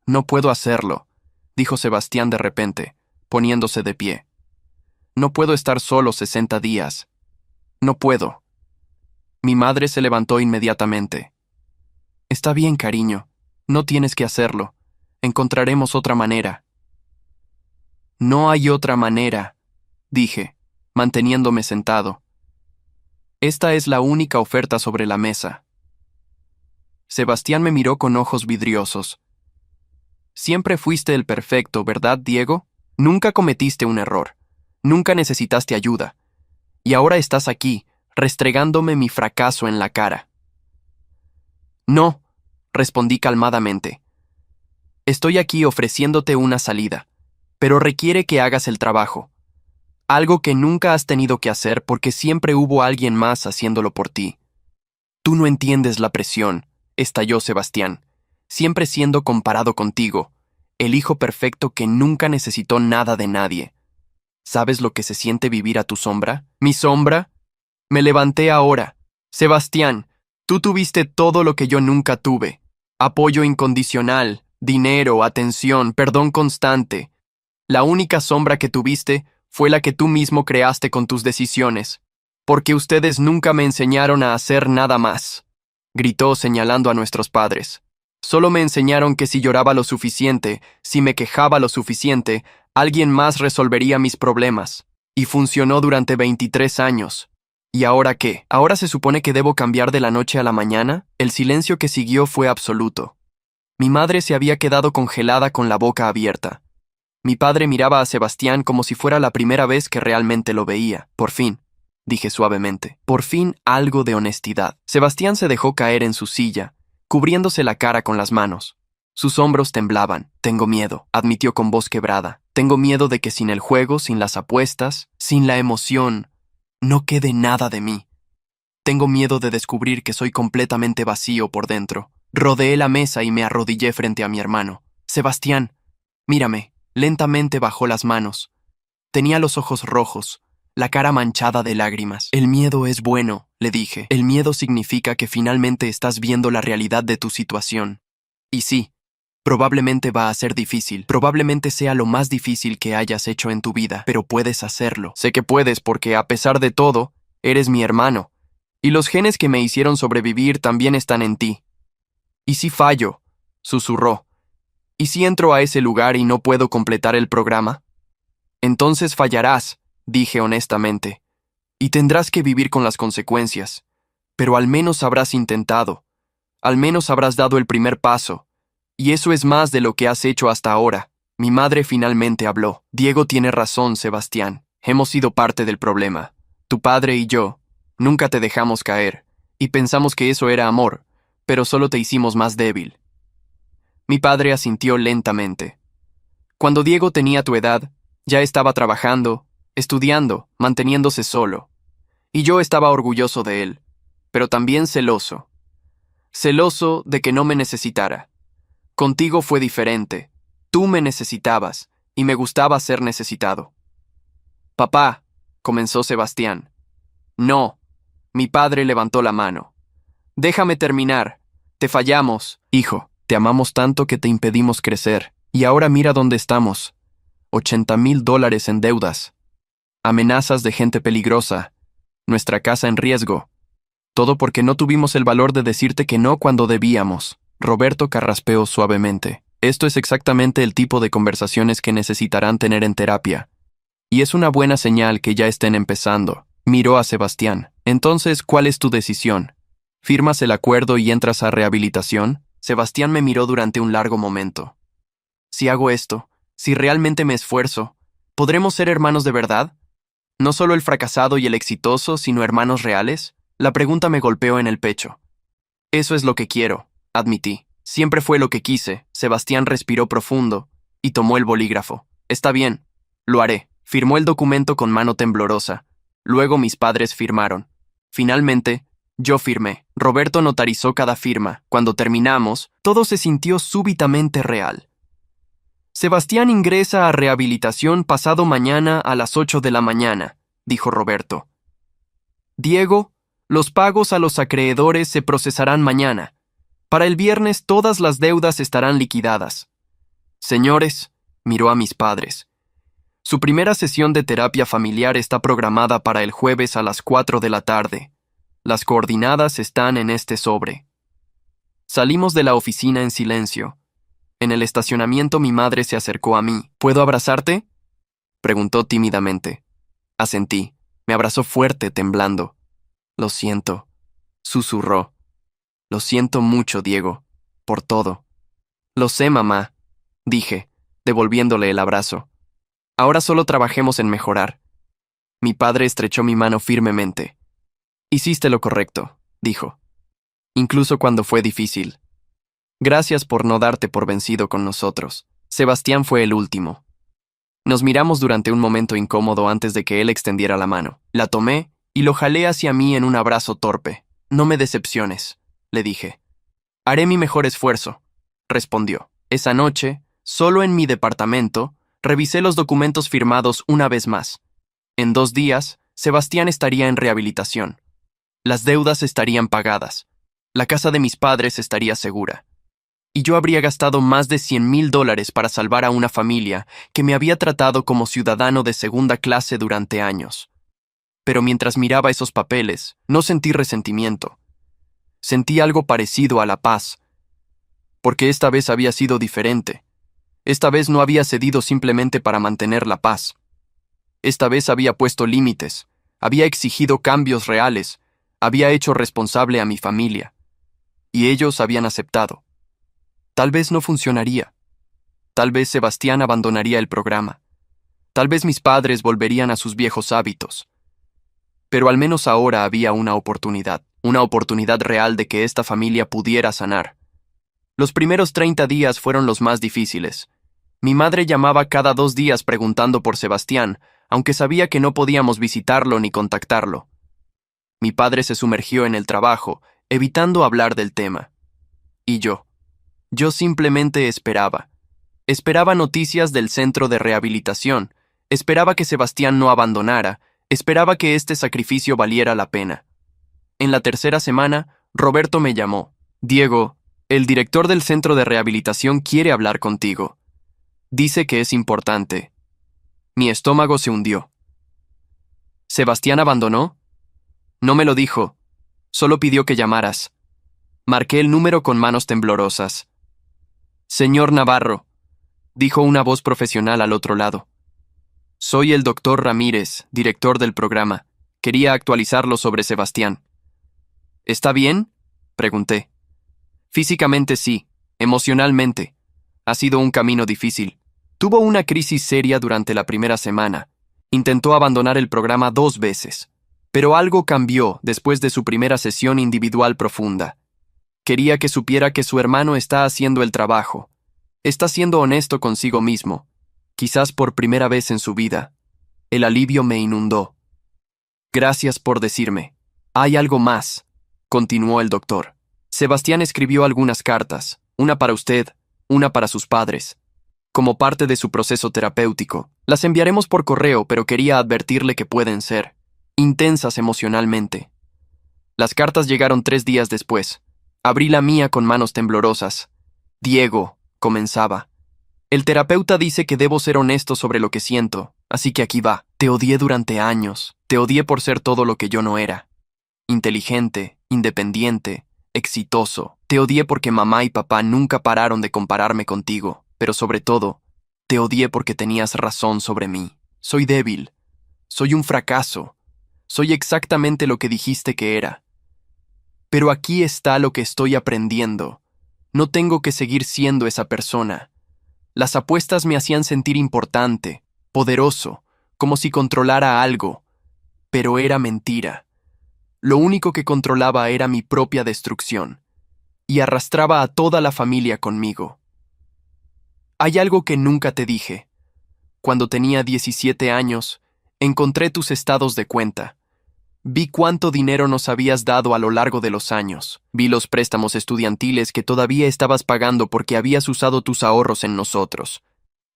No puedo hacerlo, dijo Sebastián de repente, poniéndose de pie. No puedo estar solo 60 días. No puedo. Mi madre se levantó inmediatamente. Está bien, cariño. No tienes que hacerlo. Encontraremos otra manera. No hay otra manera, dije, manteniéndome sentado. Esta es la única oferta sobre la mesa. Sebastián me miró con ojos vidriosos. Siempre fuiste el perfecto, ¿verdad, Diego? Nunca cometiste un error. Nunca necesitaste ayuda. Y ahora estás aquí, restregándome mi fracaso en la cara. No, respondí calmadamente. Estoy aquí ofreciéndote una salida, pero requiere que hagas el trabajo. Algo que nunca has tenido que hacer porque siempre hubo alguien más haciéndolo por ti. Tú no entiendes la presión, estalló Sebastián, siempre siendo comparado contigo, el hijo perfecto que nunca necesitó nada de nadie. ¿Sabes lo que se siente vivir a tu sombra? ¿Mi sombra? Me levanté ahora. Sebastián, tú tuviste todo lo que yo nunca tuve. Apoyo incondicional, dinero, atención, perdón constante. La única sombra que tuviste fue la que tú mismo creaste con tus decisiones, porque ustedes nunca me enseñaron a hacer nada más, gritó señalando a nuestros padres. Solo me enseñaron que si lloraba lo suficiente, si me quejaba lo suficiente, alguien más resolvería mis problemas. Y funcionó durante 23 años. ¿Y ahora qué? ¿Ahora se supone que debo cambiar de la noche a la mañana? El silencio que siguió fue absoluto. Mi madre se había quedado congelada con la boca abierta. Mi padre miraba a Sebastián como si fuera la primera vez que realmente lo veía. Por fin, dije suavemente. Por fin algo de honestidad. Sebastián se dejó caer en su silla, cubriéndose la cara con las manos. Sus hombros temblaban. Tengo miedo, admitió con voz quebrada. Tengo miedo de que sin el juego, sin las apuestas, sin la emoción, no quede nada de mí. Tengo miedo de descubrir que soy completamente vacío por dentro. Rodeé la mesa y me arrodillé frente a mi hermano. Sebastián, mírame. Lentamente bajó las manos. Tenía los ojos rojos, la cara manchada de lágrimas. El miedo es bueno, le dije. El miedo significa que finalmente estás viendo la realidad de tu situación. Y sí, probablemente va a ser difícil. Probablemente sea lo más difícil que hayas hecho en tu vida, pero puedes hacerlo. Sé que puedes porque, a pesar de todo, eres mi hermano. Y los genes que me hicieron sobrevivir también están en ti. ¿Y si fallo?, susurró. ¿Y si entro a ese lugar y no puedo completar el programa? Entonces fallarás, dije honestamente, y tendrás que vivir con las consecuencias. Pero al menos habrás intentado, al menos habrás dado el primer paso, y eso es más de lo que has hecho hasta ahora. Mi madre finalmente habló. Diego tiene razón, Sebastián. Hemos sido parte del problema. Tu padre y yo nunca te dejamos caer, y pensamos que eso era amor, pero solo te hicimos más débil. Mi padre asintió lentamente. Cuando Diego tenía tu edad, ya estaba trabajando, estudiando, manteniéndose solo. Y yo estaba orgulloso de él, pero también celoso. Celoso de que no me necesitara. Contigo fue diferente. Tú me necesitabas, y me gustaba ser necesitado. Papá, comenzó Sebastián. No, mi padre levantó la mano. Déjame terminar. Te fallamos, hijo. Te amamos tanto que te impedimos crecer. Y ahora mira dónde estamos. $80,000 en deudas. Amenazas de gente peligrosa. Nuestra casa en riesgo. Todo porque no tuvimos el valor de decirte que no cuando debíamos. Roberto carraspeó suavemente. Esto es exactamente el tipo de conversaciones que necesitarán tener en terapia. Y es una buena señal que ya estén empezando. Miró a Sebastián. Entonces, ¿cuál es tu decisión? ¿Firmas el acuerdo y entras a rehabilitación? Sebastián me miró durante un largo momento. Si hago esto, si realmente me esfuerzo, ¿podremos ser hermanos de verdad? ¿No solo el fracasado y el exitoso, sino hermanos reales? La pregunta me golpeó en el pecho. Eso es lo que quiero, admití. Siempre fue lo que quise. Sebastián respiró profundo y tomó el bolígrafo. Está bien, lo haré. Firmó el documento con mano temblorosa. Luego mis padres firmaron. Finalmente, yo firmé. Roberto notarizó cada firma. Cuando terminamos, todo se sintió súbitamente real. Sebastián ingresa a rehabilitación pasado mañana a las 8 de la mañana, dijo Roberto. Diego, los pagos a los acreedores se procesarán mañana. Para el viernes todas las deudas estarán liquidadas. Señores, miró a mis padres. Su primera sesión de terapia familiar está programada para el jueves a las 4 de la tarde. Las coordenadas están en este sobre. Salimos de la oficina en silencio. En el estacionamiento mi madre se acercó a mí. ¿Puedo abrazarte?, preguntó tímidamente. Asentí. Me abrazó fuerte, temblando. Lo siento, susurró. Lo siento mucho, Diego, por todo. Lo sé, mamá, dije, devolviéndole el abrazo. Ahora solo trabajemos en mejorar. Mi padre estrechó mi mano firmemente. Hiciste lo correcto, dijo. Incluso cuando fue difícil. Gracias por no darte por vencido con nosotros. Sebastián fue el último. Nos miramos durante un momento incómodo antes de que él extendiera la mano. La tomé y lo jalé hacia mí en un abrazo torpe. No me decepciones, le dije. Haré mi mejor esfuerzo, respondió. Esa noche, solo en mi departamento, revisé los documentos firmados una vez más. En 2 días, Sebastián estaría en rehabilitación. Las deudas estarían pagadas. La casa de mis padres estaría segura. Y yo habría gastado más de $100,000 para salvar a una familia que me había tratado como ciudadano de segunda clase durante años. Pero mientras miraba esos papeles, no sentí resentimiento. Sentí algo parecido a la paz. porque esta vez había sido diferente. Esta vez no había cedido simplemente para mantener la paz. Esta vez había puesto límites, había exigido cambios reales, había hecho responsable a mi familia. Y ellos habían aceptado. Tal vez no funcionaría. Tal vez Sebastián abandonaría el programa. Tal vez mis padres volverían a sus viejos hábitos. Pero al menos ahora había una oportunidad real de que esta familia pudiera sanar. Los primeros 30 días fueron los más difíciles. Mi madre llamaba cada 2 días preguntando por Sebastián, aunque sabía que no podíamos visitarlo ni contactarlo. Mi padre se sumergió en el trabajo, evitando hablar del tema. Y yo simplemente esperaba. Esperaba noticias del centro de rehabilitación, esperaba que Sebastián no abandonara, esperaba que este sacrificio valiera la pena. En la tercera semana, Roberto me llamó. Diego, el director del centro de rehabilitación quiere hablar contigo. Dice que es importante. Mi estómago se hundió. ¿Sebastián abandonó? No me lo dijo, solo pidió que llamaras. Marqué el número con manos temblorosas. Señor Navarro, dijo una voz profesional al otro lado. Soy el doctor Ramírez, director del programa. Quería actualizarlo sobre Sebastián. ¿Está bien? Pregunté. Físicamente sí, emocionalmente. Ha sido un camino difícil. Tuvo una crisis seria durante la primera semana. Intentó abandonar el programa 2 veces. Pero algo cambió después de su primera sesión individual profunda. Quería que supiera que su hermano está haciendo el trabajo. Está siendo honesto consigo mismo. Quizás por primera vez en su vida. El alivio me inundó. Gracias por decirme. Hay algo más, continuó el doctor. Sebastián escribió algunas cartas, una para usted, una para sus padres. Como parte de su proceso terapéutico, las enviaremos por correo, pero quería advertirle que pueden ser intensas emocionalmente. Las cartas llegaron 3 días después. Abrí la mía con manos temblorosas. Diego, comenzaba. El terapeuta dice que debo ser honesto sobre lo que siento, así que aquí va. Te odié durante años. Te odié por ser todo lo que yo no era. Inteligente, independiente, exitoso. Te odié porque mamá y papá nunca pararon de compararme contigo, pero sobre todo, te odié porque tenías razón sobre mí. Soy débil. Soy un fracaso. Soy exactamente lo que dijiste que era. Pero aquí está lo que estoy aprendiendo. No tengo que seguir siendo esa persona. Las apuestas me hacían sentir importante, poderoso, como si controlara algo. Pero era mentira. Lo único que controlaba era mi propia destrucción. Y arrastraba a toda la familia conmigo. Hay algo que nunca te dije. Cuando tenía 17 años, encontré tus estados de cuenta. Vi cuánto dinero nos habías dado a lo largo de los años. Vi los préstamos estudiantiles que todavía estabas pagando porque habías usado tus ahorros en nosotros.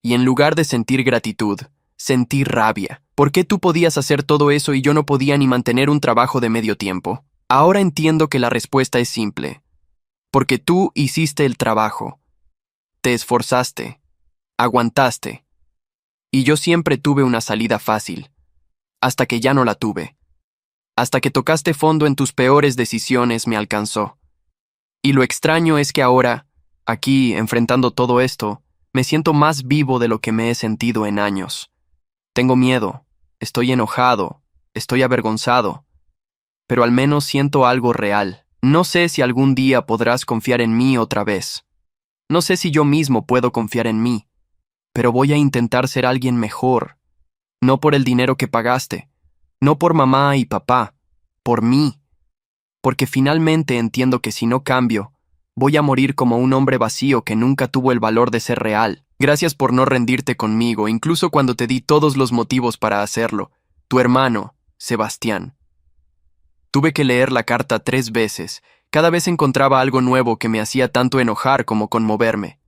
Y en lugar de sentir gratitud, sentí rabia. ¿Por qué tú podías hacer todo eso y yo no podía ni mantener un trabajo de medio tiempo? Ahora entiendo que la respuesta es simple. Porque tú hiciste el trabajo. Te esforzaste. Aguantaste. Y yo siempre tuve una salida fácil. Hasta que ya no la tuve. Hasta que tocaste fondo en tus peores decisiones me alcanzó. Y lo extraño es que ahora, aquí, enfrentando todo esto, me siento más vivo de lo que me he sentido en años. Tengo miedo, estoy enojado, estoy avergonzado, pero al menos siento algo real. No sé si algún día podrás confiar en mí otra vez. No sé si yo mismo puedo confiar en mí, pero voy a intentar ser alguien mejor. No por el dinero que pagaste, no por mamá y papá, por mí. Porque finalmente entiendo que si no cambio, voy a morir como un hombre vacío que nunca tuvo el valor de ser real. Gracias por no rendirte conmigo, incluso cuando te di todos los motivos para hacerlo. Tu hermano, Sebastián. Tuve que leer la carta 3 veces. Cada vez encontraba algo nuevo que me hacía tanto enojar como conmoverme.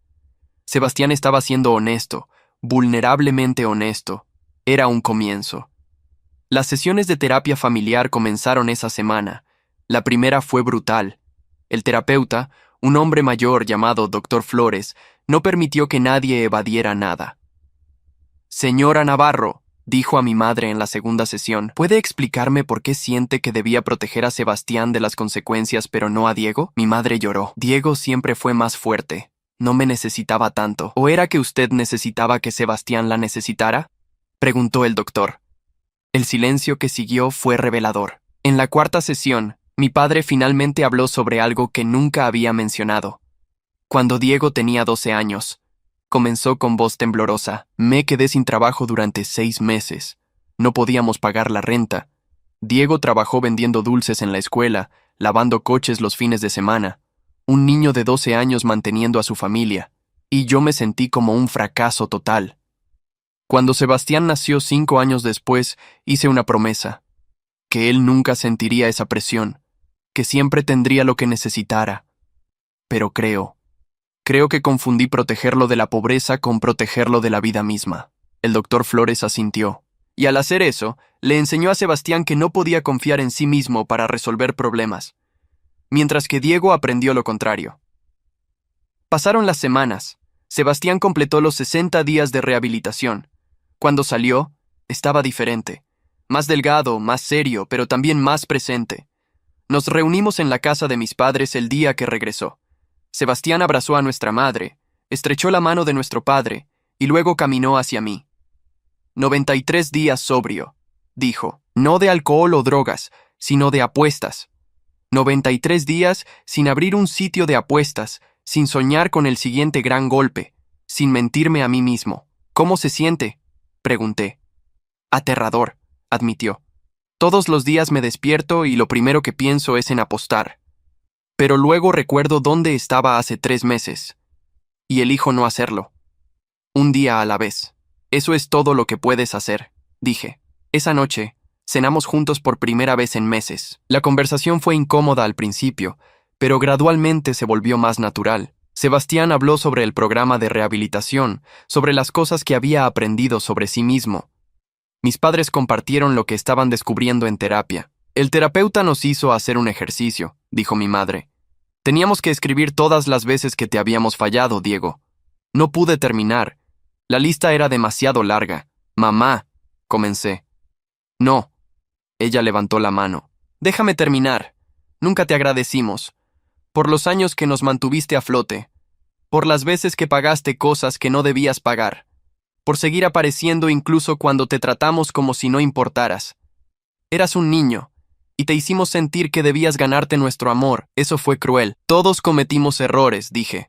Sebastián estaba siendo honesto, vulnerablemente honesto. Era un comienzo. Las sesiones de terapia familiar comenzaron esa semana. La primera fue brutal. El terapeuta, un hombre mayor llamado Dr. Flores, no permitió que nadie evadiera nada. Señora Navarro, dijo a mi madre en la segunda sesión, ¿puede explicarme por qué siente que debía proteger a Sebastián de las consecuencias pero no a Diego? Mi madre lloró. Diego siempre fue más fuerte. No me necesitaba tanto. ¿O era que usted necesitaba que Sebastián la necesitara? Preguntó el doctor. El silencio que siguió fue revelador. En la cuarta sesión, mi padre finalmente habló sobre algo que nunca había mencionado. Cuando Diego tenía 12 años, comenzó con voz temblorosa. Me quedé sin trabajo durante 6 meses. No podíamos pagar la renta. Diego trabajó vendiendo dulces en la escuela, lavando coches los fines de semana. Un niño de 12 años manteniendo a su familia. Y yo me sentí como un fracaso total. Cuando Sebastián nació 5 años después, hice una promesa. Que él nunca sentiría esa presión. Que siempre tendría lo que necesitara. Pero creo que confundí protegerlo de la pobreza con protegerlo de la vida misma. El doctor Flores asintió. Y al hacer eso, le enseñó a Sebastián que no podía confiar en sí mismo para resolver problemas, mientras que Diego aprendió lo contrario. Pasaron las semanas. Sebastián completó los 60 días de rehabilitación. Cuando salió, estaba diferente. Más delgado, más serio, pero también más presente. Nos reunimos en la casa de mis padres el día que regresó. Sebastián abrazó a nuestra madre, estrechó la mano de nuestro padre y luego caminó hacia mí. 93 días sobrio, dijo, no de alcohol o drogas, sino de apuestas. 93 días sin abrir un sitio de apuestas, sin soñar con el siguiente gran golpe, sin mentirme a mí mismo. ¿Cómo se siente?, pregunté. Aterrador, admitió. Todos los días me despierto y lo primero que pienso es en apostar. Pero luego recuerdo dónde estaba hace 3 meses. Y elijo no hacerlo. Un día a la vez. Eso es todo lo que puedes hacer, dije. Esa noche, cenamos juntos por primera vez en meses. La conversación fue incómoda al principio, pero gradualmente se volvió más natural. Sebastián habló sobre el programa de rehabilitación, sobre las cosas que había aprendido sobre sí mismo. Mis padres compartieron lo que estaban descubriendo en terapia. El terapeuta nos hizo hacer un ejercicio, dijo mi madre. Teníamos que escribir todas las veces que te habíamos fallado, Diego. No pude terminar. La lista era demasiado larga. Mamá, comencé. No. Ella levantó la mano. Déjame terminar. Nunca te agradecimos. Por los años que nos mantuviste a flote. Por las veces que pagaste cosas que no debías pagar. Por seguir apareciendo incluso cuando te tratamos como si no importaras. Eras un niño, y te hicimos sentir que debías ganarte nuestro amor. Eso fue cruel. Todos cometimos errores, dije.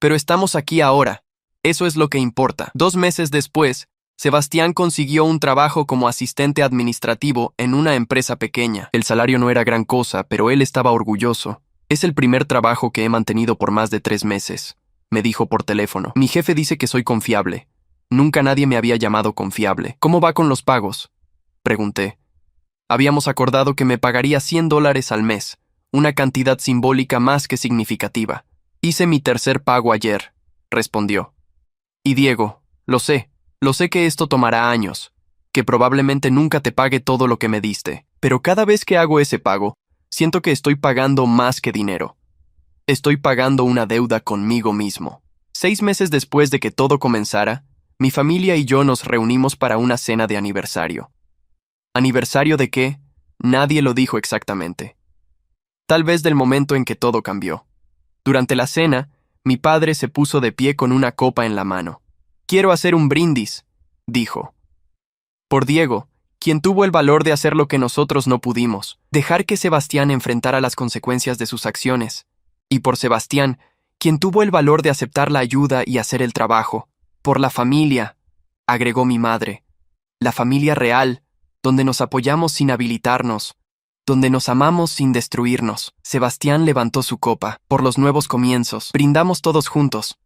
Pero estamos aquí ahora. Eso es lo que importa. 2 meses después, Sebastián consiguió un trabajo como asistente administrativo en una empresa pequeña. El salario no era gran cosa, pero él estaba orgulloso. Es el primer trabajo que he mantenido por más de 3 meses, me dijo por teléfono. Mi jefe dice que soy confiable. Nunca nadie me había llamado confiable. ¿Cómo va con los pagos?, pregunté. Habíamos acordado que me pagaría $100 al mes, una cantidad simbólica más que significativa. Hice mi tercer pago ayer, respondió. Y Diego, lo sé que esto tomará años, que probablemente nunca te pague todo lo que me diste, pero cada vez que hago ese pago, siento que estoy pagando más que dinero. Estoy pagando una deuda conmigo mismo. 6 meses después de que todo comenzara, mi familia y yo nos reunimos para una cena de aniversario. ¿Aniversario de qué? Nadie lo dijo exactamente. Tal vez del momento en que todo cambió. Durante la cena, mi padre se puso de pie con una copa en la mano. Quiero hacer un brindis, dijo. Por Diego, quien tuvo el valor de hacer lo que nosotros no pudimos, dejar que Sebastián enfrentara las consecuencias de sus acciones. Y por Sebastián, quien tuvo el valor de aceptar la ayuda y hacer el trabajo. Por la familia, agregó mi madre. La familia real, donde nos apoyamos sin habilitarnos, donde nos amamos sin destruirnos. Sebastián levantó su copa. Por los nuevos comienzos. Brindamos todos juntos.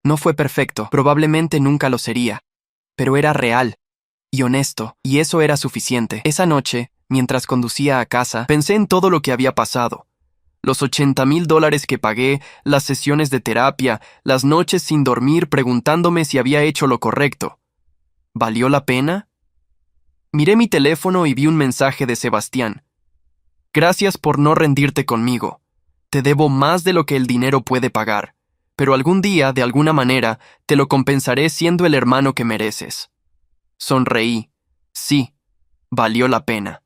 No fue perfecto, probablemente nunca lo sería, pero era real y honesto, y eso era suficiente. Esa noche, mientras conducía a casa, pensé en todo lo que había pasado. Los $80,000 que pagué, las sesiones de terapia, las noches sin dormir preguntándome si había hecho lo correcto. ¿Valió la pena? Miré mi teléfono y vi un mensaje de Sebastián. Gracias por no rendirte conmigo. Te debo más de lo que el dinero puede pagar, pero algún día, de alguna manera, te lo compensaré siendo el hermano que mereces. Sonreí. Sí, valió la pena.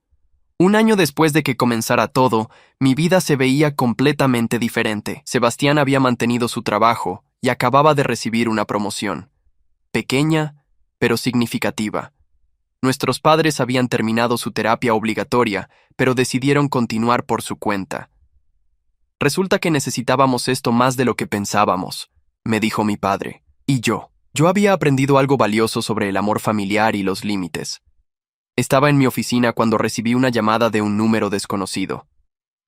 1 año después de que comenzara todo, mi vida se veía completamente diferente. Sebastián había mantenido su trabajo y acababa de recibir una promoción. Pequeña, pero significativa. Nuestros padres habían terminado su terapia obligatoria, pero decidieron continuar por su cuenta. Resulta que necesitábamos esto más de lo que pensábamos, me dijo mi padre. Y yo había aprendido algo valioso sobre el amor familiar y los límites. Estaba en mi oficina cuando recibí una llamada de un número desconocido.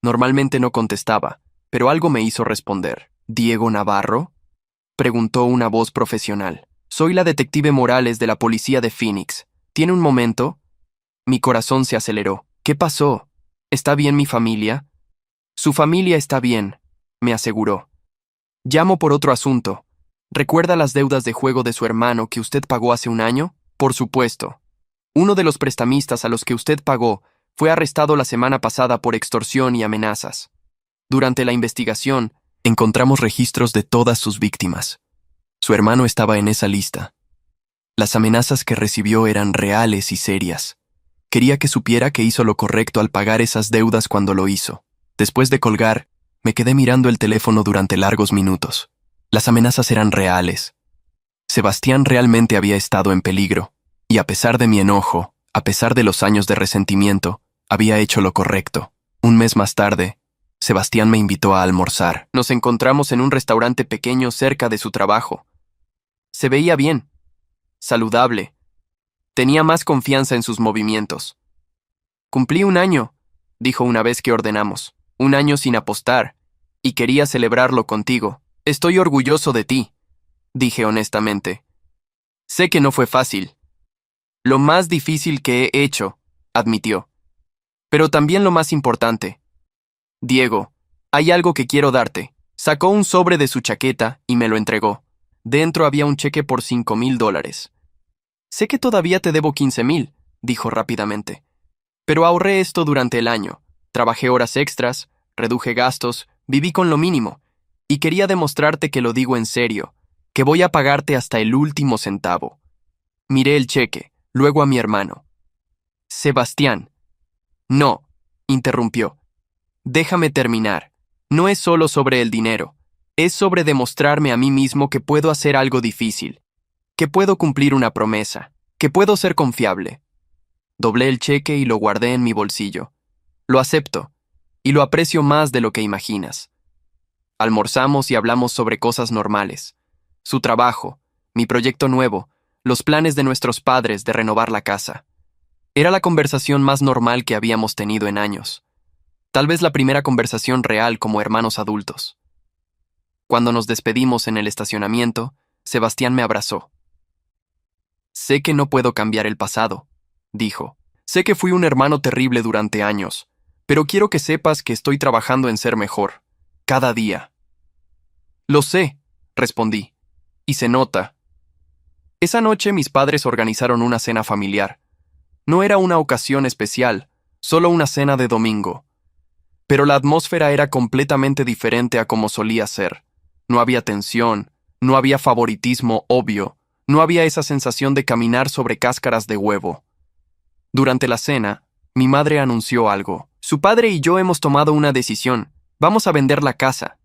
Normalmente no contestaba, pero algo me hizo responder. ¿Diego Navarro?, preguntó una voz profesional. Soy la detective Morales de la policía de Phoenix. ¿Tiene un momento? Mi corazón se aceleró. ¿Qué pasó? ¿Está bien mi familia? Su familia está bien, me aseguró. Llamo por otro asunto. ¿Recuerda las deudas de juego de su hermano que usted pagó hace un año? Por supuesto. Uno de los prestamistas a los que usted pagó fue arrestado la semana pasada por extorsión y amenazas. Durante la investigación, encontramos registros de todas sus víctimas. Su hermano estaba en esa lista. Las amenazas que recibió eran reales y serias. Quería que supiera que hizo lo correcto al pagar esas deudas cuando lo hizo. Después de colgar, me quedé mirando el teléfono durante largos minutos. Las amenazas eran reales. Sebastián realmente había estado en peligro, y a pesar de mi enojo, a pesar de los años de resentimiento, había hecho lo correcto. Un mes más tarde, Sebastián me invitó a almorzar. Nos encontramos en un restaurante pequeño cerca de su trabajo. Se veía bien, saludable. Tenía más confianza en sus movimientos. Cumplí un año, dijo una vez que ordenamos. Un año sin apostar, y quería celebrarlo contigo. Estoy orgulloso de ti, dije honestamente. Sé que no fue fácil. Lo más difícil que he hecho, admitió. Pero también lo más importante. Diego, hay algo que quiero darte. Sacó un sobre de su chaqueta y me lo entregó. Dentro había un cheque por $5,000. Sé que todavía te debo 15,000, dijo rápidamente. Pero ahorré esto durante el año. Trabajé horas extras, reduje gastos, viví con lo mínimo. Y quería demostrarte que lo digo en serio, que voy a pagarte hasta el último centavo. Miré el cheque, luego a mi hermano. Sebastián. No, interrumpió. Déjame terminar. No es solo sobre el dinero. Es sobre demostrarme a mí mismo que puedo hacer algo difícil, que puedo cumplir una promesa, que puedo ser confiable. Doblé el cheque y lo guardé en mi bolsillo. Lo acepto, y lo aprecio más de lo que imaginas. Almorzamos y hablamos sobre cosas normales. Su trabajo, mi proyecto nuevo, los planes de nuestros padres de renovar la casa. Era la conversación más normal que habíamos tenido en años. Tal vez la primera conversación real como hermanos adultos. Cuando nos despedimos en el estacionamiento, Sebastián me abrazó. Sé que no puedo cambiar el pasado, dijo. Sé que fui un hermano terrible durante años, pero quiero que sepas que estoy trabajando en ser mejor, cada día. Lo sé, respondí, y se nota. Esa noche mis padres organizaron una cena familiar. No era una ocasión especial, solo una cena de domingo. Pero la atmósfera era completamente diferente a como solía ser. No había tensión, no había favoritismo obvio, no había esa sensación de caminar sobre cáscaras de huevo. Durante la cena, mi madre anunció algo. Su padre y yo hemos tomado una decisión. Vamos a vender la casa.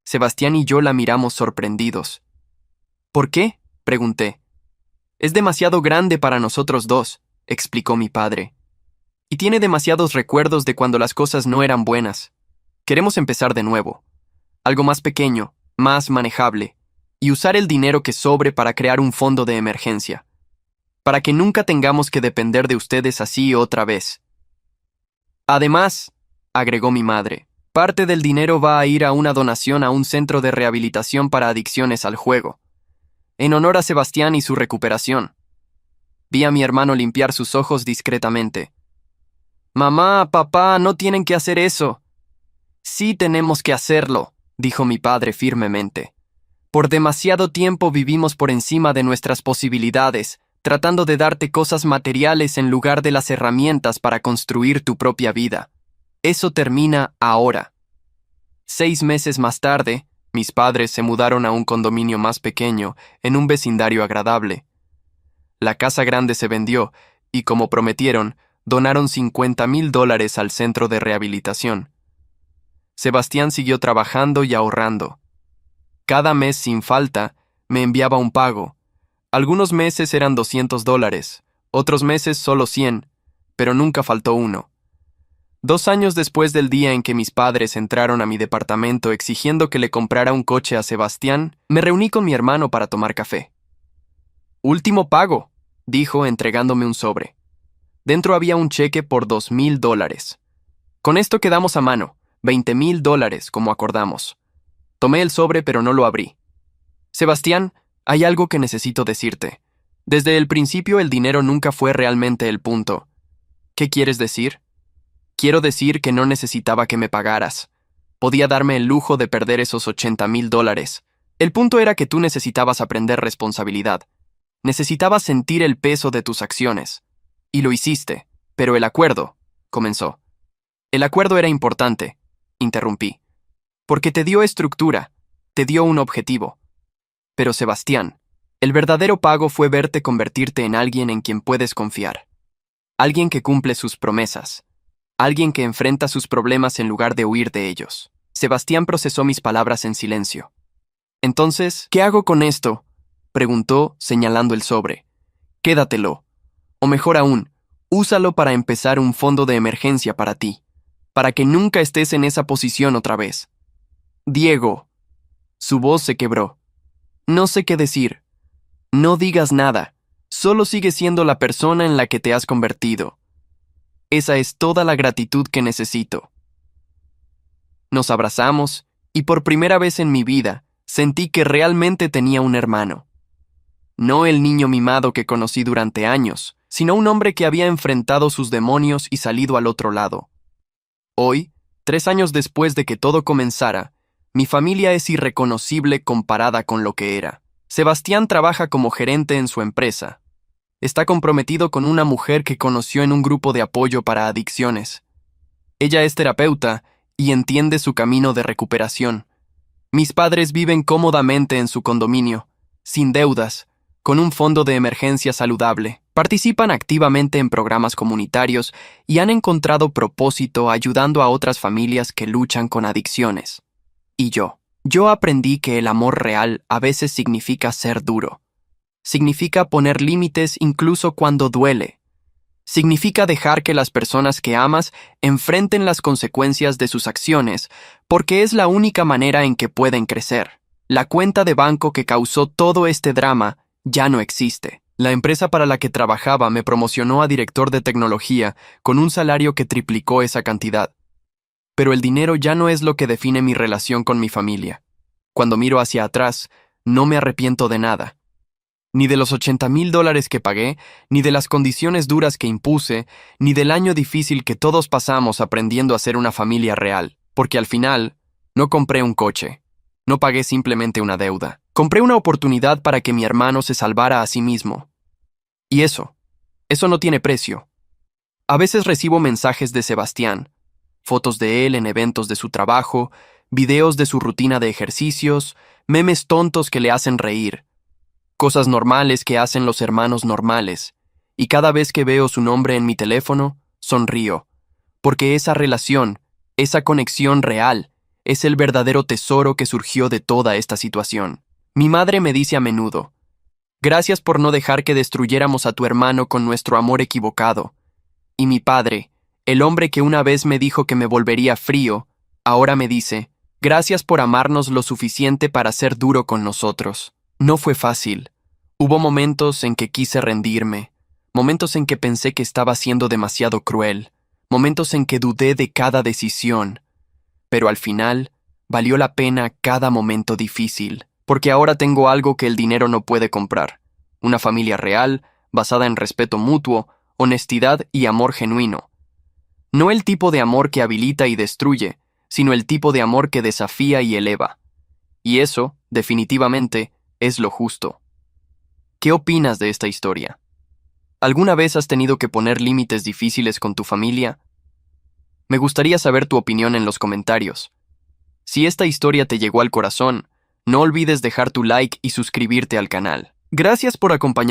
Sebastián y yo la miramos sorprendidos. ¿Por qué?, pregunté. Es demasiado grande para nosotros dos, explicó mi padre. Y tiene demasiados recuerdos de cuando las cosas no eran buenas. Queremos empezar de nuevo. Algo más pequeño, más manejable, y usar el dinero que sobre para crear un fondo de emergencia. Para que nunca tengamos que depender de ustedes así otra vez. Además, agregó mi madre, parte del dinero va a ir a una donación a un centro de rehabilitación para adicciones al juego, en honor a Sebastián y su recuperación. Vi a mi hermano limpiar sus ojos discretamente. Mamá, papá, no tienen que hacer eso. Sí tenemos que hacerlo, dijo mi padre firmemente. Por demasiado tiempo vivimos por encima de nuestras posibilidades, tratando de darte cosas materiales en lugar de las herramientas para construir tu propia vida. Eso termina ahora. 6 meses más tarde, mis padres se mudaron a un condominio más pequeño, en un vecindario agradable. La casa grande se vendió, y como prometieron, donaron $50,000 al centro de rehabilitación. Sebastián siguió trabajando y ahorrando. cada mes sin falta, me enviaba un pago. Algunos meses eran $200, otros meses solo 100, pero nunca faltó uno. 2 años después del día en que mis padres entraron a mi departamento exigiendo que le comprara un coche a Sebastián, me reuní con mi hermano para tomar café. «Último pago», dijo entregándome un sobre. Dentro había un cheque por $2,000. «Con esto quedamos a mano, $20,000, como acordamos». Tomé el sobre pero no lo abrí. «Sebastián, hay algo que necesito decirte. Desde el principio el dinero nunca fue realmente el punto». «¿Qué quieres decir?» «Quiero decir que no necesitaba que me pagaras. Podía darme el lujo de perder esos $80,000. El punto era que tú necesitabas aprender responsabilidad. Necesitabas sentir el peso de tus acciones. Y lo hiciste. Pero el acuerdo», comenzó. «El acuerdo era importante», interrumpí. «Porque te dio estructura, te dio un objetivo. Pero Sebastián, el verdadero pago fue verte convertirte en alguien en quien puedes confiar. Alguien que cumple sus promesas. Alguien que enfrenta sus problemas en lugar de huir de ellos». Sebastián procesó mis palabras en silencio. «Entonces, ¿qué hago con esto?», preguntó, señalando el sobre. «Quédatelo. O mejor aún, úsalo para empezar un fondo de emergencia para ti, para que nunca estés en esa posición otra vez». «Diego». Su voz se quebró. «No sé qué decir. No digas nada. Solo sigue siendo la persona en la que te has convertido. Esa es toda la gratitud que necesito». Nos abrazamos y por primera vez en mi vida sentí que realmente tenía un hermano. No el niño mimado que conocí durante años, sino un hombre que había enfrentado sus demonios y salido al otro lado. Hoy, 3 años después de que todo comenzara, mi familia es irreconocible comparada con lo que era. Sebastián trabaja como gerente en su empresa. Está comprometido con una mujer que conoció en un grupo de apoyo para adicciones. Ella es terapeuta y entiende su camino de recuperación. Mis padres viven cómodamente en su condominio, sin deudas, con un fondo de emergencia saludable. Participan activamente en programas comunitarios y han encontrado propósito ayudando a otras familias que luchan con adicciones. Y yo aprendí que el amor real a veces significa ser duro. Significa poner límites incluso cuando duele. Significa dejar que las personas que amas enfrenten las consecuencias de sus acciones, porque es la única manera en que pueden crecer. La cuenta de banco que causó todo este drama ya no existe. La empresa para la que trabajaba me promocionó a director de tecnología con un salario que triplicó esa cantidad. Pero el dinero ya no es lo que define mi relación con mi familia. Cuando miro hacia atrás, no me arrepiento de nada. Ni de los $80,000 que pagué, ni de las condiciones duras que impuse, ni del año difícil que todos pasamos aprendiendo a ser una familia real. Porque al final, no compré un coche. No pagué simplemente una deuda. Compré una oportunidad para que mi hermano se salvara a sí mismo. Y eso no tiene precio. A veces recibo mensajes de Sebastián, fotos de él en eventos de su trabajo, videos de su rutina de ejercicios, memes tontos que le hacen reír. Cosas normales que hacen los hermanos normales, y cada vez que veo su nombre en mi teléfono, sonrío, porque esa relación, esa conexión real, es el verdadero tesoro que surgió de toda esta situación. Mi madre me dice a menudo: «Gracias por no dejar que destruyéramos a tu hermano con nuestro amor equivocado». Y mi padre, el hombre que una vez me dijo que me volvería frío, ahora me dice: «Gracias por amarnos lo suficiente para ser duro con nosotros». No fue fácil. Hubo momentos en que quise rendirme, momentos en que pensé que estaba siendo demasiado cruel, momentos en que dudé de cada decisión. Pero al final, valió la pena cada momento difícil, porque ahora tengo algo que el dinero no puede comprar: una familia real, basada en respeto mutuo, honestidad y amor genuino. No el tipo de amor que habilita y destruye, sino el tipo de amor que desafía y eleva. Y eso, definitivamente, es lo justo. ¿Qué opinas de esta historia? ¿Alguna vez has tenido que poner límites difíciles con tu familia? Me gustaría saber tu opinión en los comentarios. Si esta historia te llegó al corazón, no olvides dejar tu like y suscribirte al canal. Gracias por acompañarme.